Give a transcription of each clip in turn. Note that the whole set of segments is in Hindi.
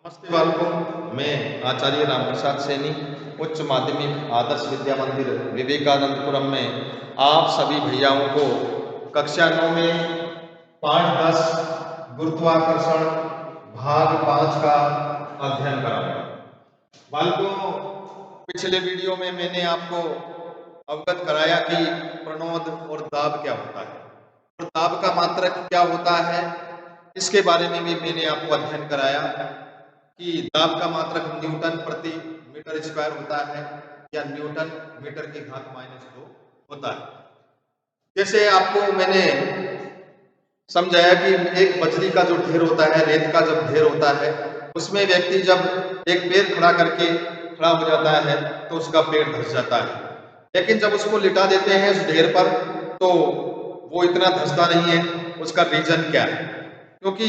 नमस्ते बालकों, मैं आचार्य रामप्रसाद सैनी उच्च माध्यमिक आदर्श विद्या मंदिर विवेकानंदपुरम में आप सभी भैयाओं को कक्षा 9 में पाठ 10 गुरुत्वाकर्षण भाग 5 का अध्ययन कराऊंगा। बालकों, पिछले वीडियो में मैंने आपको अवगत कराया कि प्रणोद और दाब क्या होता है और दाब का मात्रक क्या होता है, इसके बारे में भी मैंने आपको अध्ययन कराया कि दाब का मात्रक न्यूटन प्रति मीटर स्क्वायर होता है या न्यूटन मीटर की घात -2 होता है। जैसे आपको मैंने समझाया कि एक बजरी का जो ढेर होता है, रेत का जब ढेर होता है, उसमें व्यक्ति जब एक पैर खड़ा करके खड़ा हो जाता है तो उसका पैर धंस जाता है, लेकिन जब उसको लिटा देते हैं उस ढेर पर तो वो इतना धंसता नहीं है। उसका रीजन क्या है? क्योंकि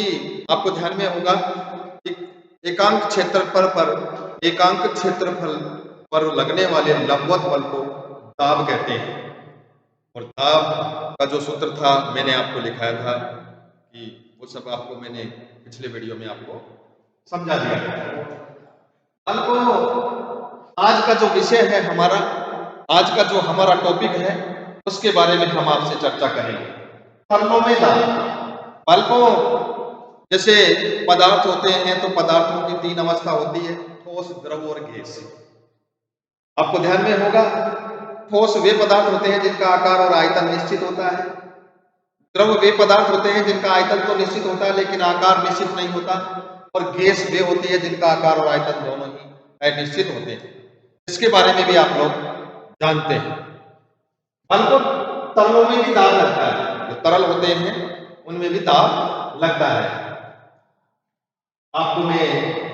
आपको ध्यान में होगा एकांक क्षेत्रफल पर लगने वाले लंबवत बल को दाब कहते हैं। और दाब का जो सूत्र था मैंने आपको लिखाया था कि वो सब आपको मैंने पिछले वीडियो में आपको समझा दिया। आज का जो विषय है हमारा, आज का जो हमारा टॉपिक है, उसके बारे में हम आपसे चर्चा करेंगे। थर्मों दाब। बालकों, जैसे पदार्थ होते हैं तो पदार्थों की 3 अवस्था होती है, ठोस, द्रव और गैस। आपको ध्यान में होगा, ठोस वे पदार्थ होते हैं जिनका आकार और आयतन निश्चित होता है। द्रव वे पदार्थ होते हैं जिनका आयतन तो निश्चित होता है लेकिन आकार निश्चित नहीं होता। और गैस वे होती है जिनका आकार और आयतन दोनों ही अनिश्चित होते हैं। इसके बारे में भी आप लोग जानते हैं। हमको तरलों में भी दाब लगता है, जो तरल होते हैं उनमें भी दाब लगता है। आपको मैं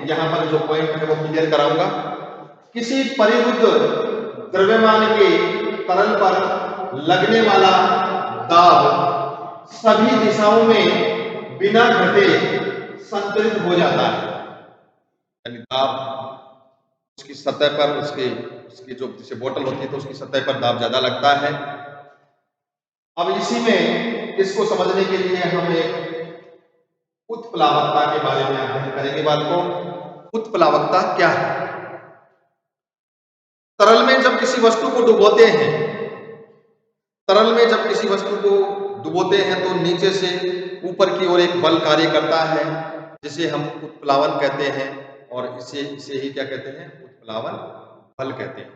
यहां पर जो पॉइंट है वो क्लियर कराऊंगा। किसी परिबुद्ध द्रव्यमान के तरल पर लगने वाला दाब सभी दिशाओं में बिना घटे संतुलित हो जाता है। यानी दाब उसकी सतह पर उसकी जो जैसे बोतल होती है तो उसकी सतह पर दाब ज्यादा लगता है। अब इसी में इसको समझने के लिए हम एक उत्प्लावकता के बारे में अध्ययन करेंगे। बालकों, उत्प्लावकता क्या है? तरल में जब किसी वस्तु को डुबोते हैं, तरल में जब किसी वस्तु को डुबोते हैं तो नीचे से ऊपर की ओर एक बल कार्य करता है जिसे हम उत्प्लावन कहते हैं। और इसे ही क्या कहते हैं? उत्प्लावन बल कहते हैं।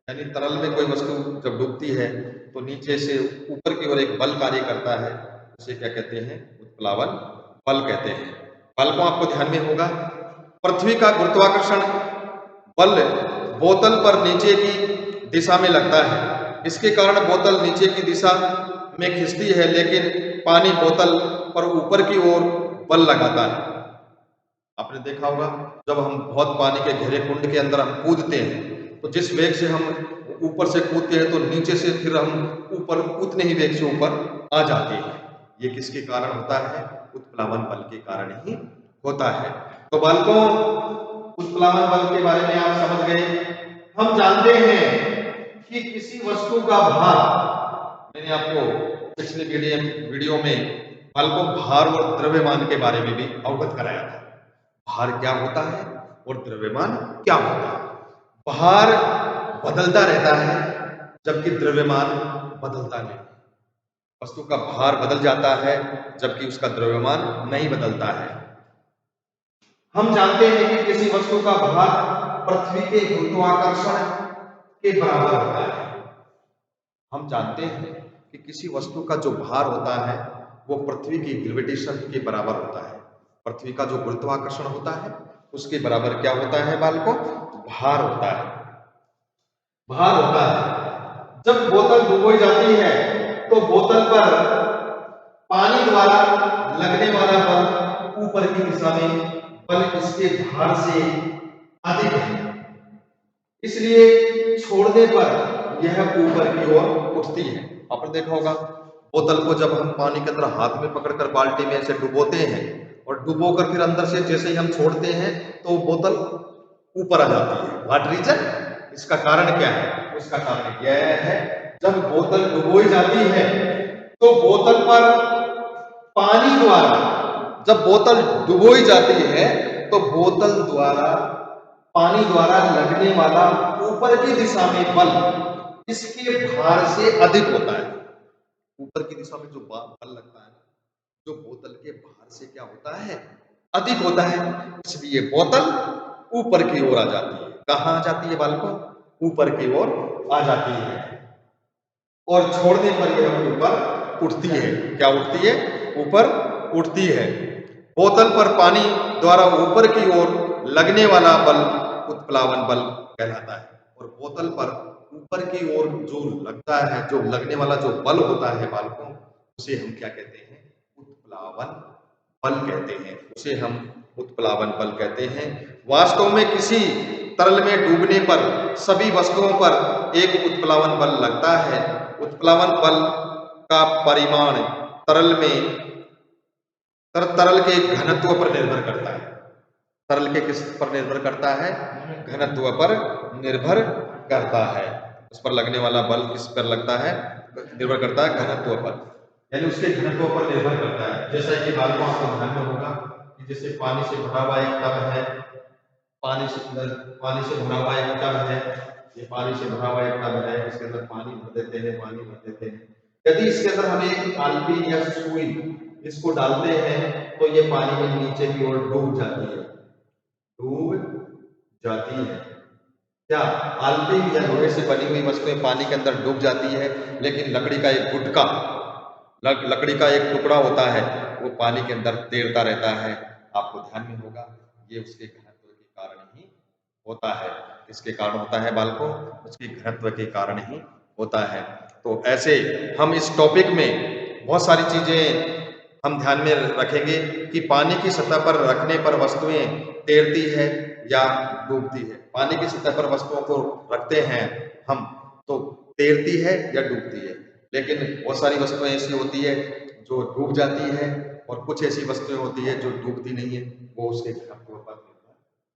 यानी तरल में कोई वस्तु जब डूबती है तो नीचे से ऊपर की ओर एक बल कार्य करता है, उसे क्या कहते हैं? उत्प्लावन बल कहते हैं। बल को आपको ध्यान में होगा, पृथ्वी का गुरुत्वाकर्षण बल बोतल पर नीचे की दिशा में लगता है। इसके कारण बोतल नीचे की दिशा में खिंचती है, लेकिन पानी बोतल पर ऊपर की ओर बल लगाता है। आपने देखा होगा, जब हम बहुत पानी के गहरे कुंड के अंदर हम कूदते हैं तो जिस वेग से हम ऊपर से कूदते हैं तो नीचे से फिर हम ऊपर उतने ही वेग से ऊपर आ जाते हैं। ये किसके कारण होता है? उत्प्लावन बल के कारण ही होता है। तो बालकों, उत्प्लावन बल के बारे में आप समझ गए। हम जानते हैं कि किसी वस्तु का भार, मैंने आपको पिछले वीडियो में बालकों भार और द्रव्यमान के बारे में भी अवगत कराया था। भार क्या होता है और द्रव्यमान क्या होता है? भार बदलता रहता है जबकि द्रव्यमान बदलता नहीं। वस्तु का भार बदल जाता है जबकि उसका द्रव्यमान नहीं बदलता है। हम जानते हैं कि किसी वस्तु का भार पृथ्वी के गुरुत्वाकर्षण के बराबर होता है। हम जानते हैं कि किसी वस्तु का जो भार होता है वो पृथ्वी की ग्रेविटेशन के बराबर होता है। पृथ्वी का जो गुरुत्वाकर्षण होता है उसके बराबर क्या होता है बालकों? भार होता है। भार होता है। जब बोतल डुबोई जाती है तो बोतल पर पानी द्वारा लगने वाला बल ऊपर की दिशा में बल इसके भार से अधिक है, इसलिए छोड़ने पर यह ऊपर की ओर उठती है। आपने देखा होगा, बोतल को जब हम पानी के अंदर हाथ में पकड़कर बाल्टी में ऐसे डुबोते हैं और डुबोकर फिर अंदर से जैसे ही हम छोड़ते हैं तो बोतल ऊपर आ जाती है। What reason? इसका कारण क्या है? उसका कारण यह है, जब बोतल डुबोई जाती है तो बोतल पर पानी द्वारा, जब बोतल डुबोई जाती है तो बोतल द्वारा पानी द्वारा लगने वाला ऊपर की दिशा में बल इसके भार से अधिक होता है। ऊपर की दिशा में जो बल लगता है, जो बोतल के भार से क्या होता है, अधिक होता है, इसलिए बोतल ऊपर की ओर आ जाती है। कहाँ आ जाती है बालकों? ऊपर की ओर आ जाती है और छोड़ने पर यह ऊपर उठती है। क्या उठती है? ऊपर उठती है। बोतल पर पानी द्वारा ऊपर की ओर लगने वाला बल उत्प्लावन बल कहलाता है। और बोतल पर ऊपर की ओर जो लगता है, जो लगने वाला जो बल होता है बालकों, उसे हम क्या कहते हैं? उत्प्लावन बल कहते हैं। उसे हम उत्प्लावन बल कहते हैं। वास्तव में किसी तरल में डूबने पर सभी वस्तुओं पर एक उत्प्लावन बल लगता है। उत्प्लावन बल का परिमाण तरल के घनत्व पर निर्भर करता है। तरल के किस पर निर्भर करता है? घनत्व पर निर्भर करता है। उस पर लगने वाला बल किस पर लगता है? निर्भर करता है घनत्व पर, यानी उसके घनत्व पर निर्भर करता है। जैसा कि बालकों आपको ध्यान में होगा कि जैसे पानी से भरा हुआ एक टब है, पानी से भरा हुआ एक टब है, ये पानी से भरा हुआ एक टब है, इसके अंदर पानी भर देते हैं, पानी भर देते हैं। यदि इसके अंदर हम एक आलपी या सुई इसको डालते हैं तो ये पानी में नीचे की ओर डूब जाती है। डूब जाती है। क्या आलपी या लोहे से बनी हुई वस्तुएं पानी के अंदर डूब जाती है, लेकिन लकड़ी का एक गुटका, लकड़ी का एक टुकड़ा होता है, वो पानी के अंदर तैरता रहता है। आपको ध्यान में होगा, ये उसके घनत्व के कारण ही होता है। किसके कारण होता है बालकों? उसके घनत्व के कारण ही होता है। तो ऐसे हम इस टॉपिक में बहुत सारी चीजें हम ध्यान में रखेंगे कि पानी की सतह पर रखने पर वस्तुएं तैरती है या डूबती है। पानी की सतह पर वस्तुओं को रखते हैं हम तो तैरती है या डूबती है, लेकिन बहुत सारी वस्तुएं ऐसी होती है जो डूब जाती है और कुछ ऐसी वस्तुएं होती है जो डूबती नहीं है। वो उसके घनत्व पर निर्भर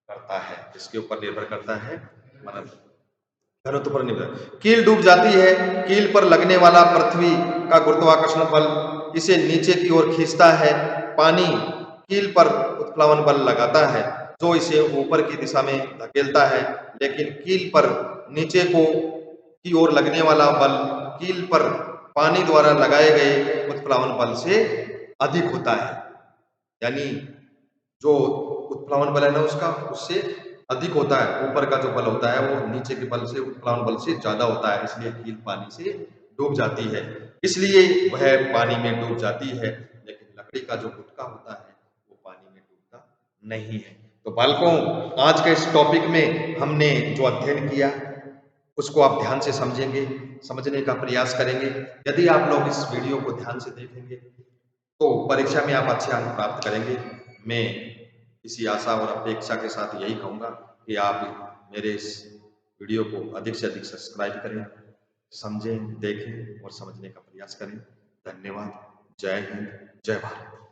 करता है। इसके ऊपर निर्भर करता है, मतलब घनत्व पर निर्भर। कील डूब जाती है। कील पर लगने वाला पृथ्वी का गुरुत्वाकर्षण बल इसे नीचे की ओर खींचता है। पानी कील पर उत्प्लावन बल लगाता है जो इसे ऊपर की दिशा में धकेलता है, लेकिन कील पर नीचे की ओर लगने वाला बल कील पर पानी द्वारा लगाए गए उत्प्लावन बल से अधिक होता है। यानी जो उत्प्लावन बल है ना उसका, उससे अधिक होता है। ऊपर का जो बल होता है वो नीचे के बल से, उत्प्लावन बल से ज्यादा होता है, इसलिए कील पानी से डूब जाती है, इसलिए वह पानी में डूब जाती है। लेकिन लकड़ी का जो गुटका होता है वो पानी में डूबता नहीं है। तो बालकों, आज के इस टॉपिक में हमने जो अध्ययन किया उसको आप ध्यान से समझेंगे, समझने का प्रयास करेंगे। यदि आप लोग इस वीडियो को ध्यान से देखेंगे तो परीक्षा में आप अच्छे अंक प्राप्त करेंगे। मैं इसी आशा और अपेक्षा के साथ यही कहूँगा कि आप मेरे इस वीडियो को अधिक से अधिक सब्सक्राइब करें, समझें, देखें और समझने का प्रयास करें। धन्यवाद। जय हिंद, जय भारत।